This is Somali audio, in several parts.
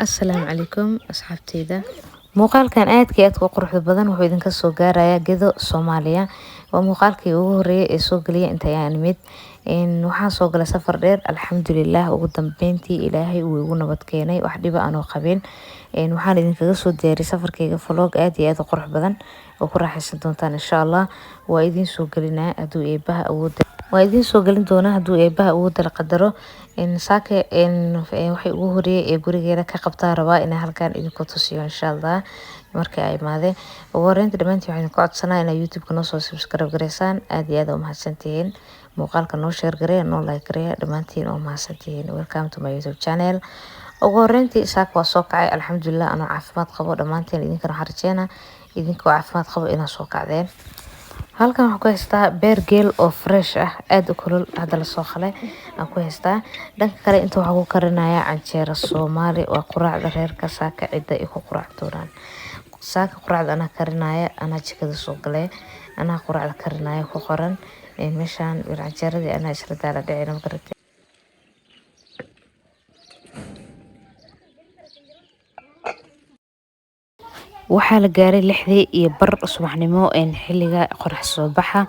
Assalaamu calaykum asxaabteyda. Muuqaalkan aadka aadka u quruxda badan wuxuu idinka soo gaarayaa Gedo Soomaaliya. Waa muuqaalkii ugu horeeyay ee soo galiyay inta aan nimid. Waxaan soo galay safar dheer alxamdulillaah ugu dambeyntii Ilaahay uu igu nabad keenay wax dhiba aan oo qabin. Waxaan idinkaga soo diyaariyay safarkayga vlog aad iyo aad u qurux badan oo ku raaxaysan doontaan insha Allah. Waa idin soo galinaa hadduu Eebbaha awood waa idin soo galin doonaa hadduu Eebbaha awood la qadaro. Saake waxay ugu horeeyay ee gurigeena ka qabtaa rabaa inaan halkaan idinku tusiyo insha Allah markii ay imaadeen. Ugu horeynta dhamaantii waxaan ku codsanayaa inaad YouTube-ka noo soo subscribe gareysaan aad iyo aad u mahadsantihiin. Muuqaalka noo share gareeya noo like gareeya dhamaantiin oo mahadsantihiin. Welcome to my YouTube channel. Ugu horeyntii saaka waa soo kacay alxamdulillaah anoo caafimaad qabo dhamaantiin idinkana waxaan rajeynaa idinkoo caafimaad qabo inaad soo kacdeen. Halkan waxaan ku haystaa beer geel oo fresh ah aad u kulul hadda la soo qalay aan ku haystaa. Dhanka kale inta waxaan ku karinayaa canjeero Soomaali waa quraacda reerka saaka cidda ay ku quraac doonaan. Saaka quraacda anaa karinaya anaa jikada soo galay anaa quraacda karinaya ku qoran meeshaan canjeeradii anaa isla daala dhicina ma garatay. waxaa la gaaray 6:00 subaxnimo xilliga qorax soo baxa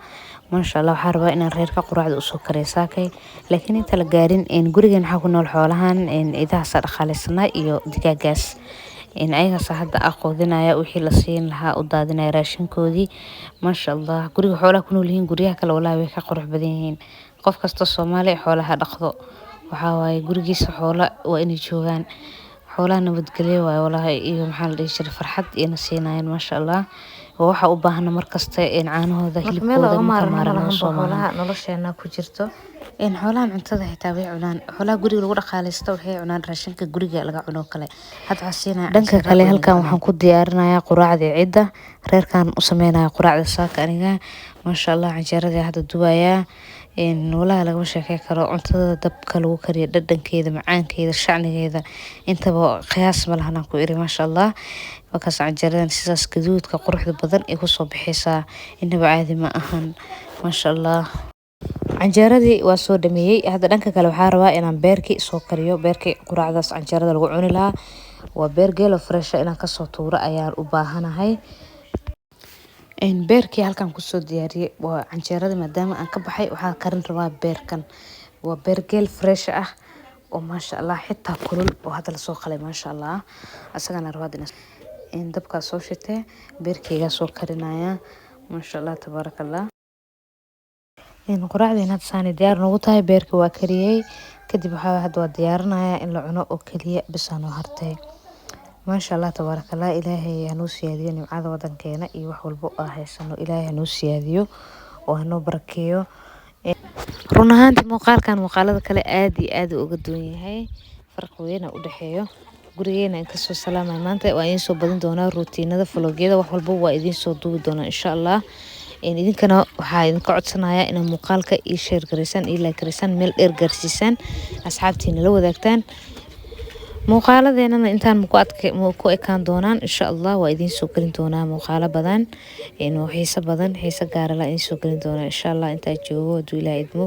maasha Allah waxaan rabaa inaan reerka quraacda u soo kariyo saakay laakiin inta la gaarin gurigan waxaa ku nool xoolahan idaha dhaqaaleysana iyo digaagaas ayaga hadda aqoodinaya wixii la siin lahaa u daadinaya raashinkoodii maasha Allah guriga xoolaha ku nool yihiin guriyaha kale walaa way ka qurux badan yihiin qof kasta Soomaali xoolaha dhaqdo waxa waaye gurigiisa xoola waa inay joogaan xoolaha nabadgelyo waaye walaahi iyo maxaa la dhihi jiray farxad iyo nasiinayaan maasha Allah waxa u baahan markasta caanahooda hilibkooda marmarno Soomaaliha nolosheena ku jirto xoolahan cuntada xitaa way cunaan xoolaha guriga lagu dhaqaaleysto waxay cunaan raashinka guriga laga cuno kale hadda xasiina dhanka kale halkan waxaan ku diyaarinayaa quraacda ciida reerkan u sameeynaya quraacda saaka aniga maasha Allah canjeerada hadda duwaya walahi laga sheekay karo cuntada dabka lagu kariyo dhadhankeeda macaankeeda shacnigeeda intaba qiyaas ma lahan ku iri maasha Allah wakaas canjeeradan sidaas gaduudka quruxda badan ee ku soo bixaysaa inaba caadi ma ahan maasha Allah canjeeradii waa soo dhameeyay hadda dhanka kale waxaan rabaa inaan beerki soo kariyo beerki quraacdaas canjeerada lagu cuni lahaa waa beer geel fresh inaan ka soo tuuro ayaan u baahanahay beerkii halkan ku soo diyaariyay waa canjeerada maadaama aan ka baxay waxaan karin rabaa beerkan waa beer geel fresh ah oo maasha Allah xitaa kulul oo hadda la soo qalay maasha Allah asagana rabaa dabka soo shitay beerkayga soo karinaya maasha Allah tabarakallah quraacdina saani diyaar noogu tahay beerka waa kariyay kadib waxa hadda waa diyaarinaya in la cuno oo kaliya bisaan oo hartay maasha Allah tabarakallah ilaahay hanoo siyaadiyo nimcada wadankeena iyo wax walba oo haysano ilaahay hanoo siyaadiyo oo hanoo barakeeyo run ahaantii muuqaalada kale aad iyo aad uga duwan yahay farq weyn u dhaxeeyo gurigeena in ka soo salaamay maanta waa idin soo badin doonaa rutiinada vlogyada wax walba waa idin soo duubi doonaa insha Allah idinkana waxaa idinka codsanayaa inaad muuqaalka ii share gareysaan ii like gareysaan meel dheer gaarsiisaan asxaabtiina la wadaagtaan muuqaaladeena intaan ku ekaan doonaan insha Allah waa idin soo galin doonaa muuqaalo badan xiiso gaar ah la idin soo galin doonaa insha Allah inta joogo haduu Ilaahay idmo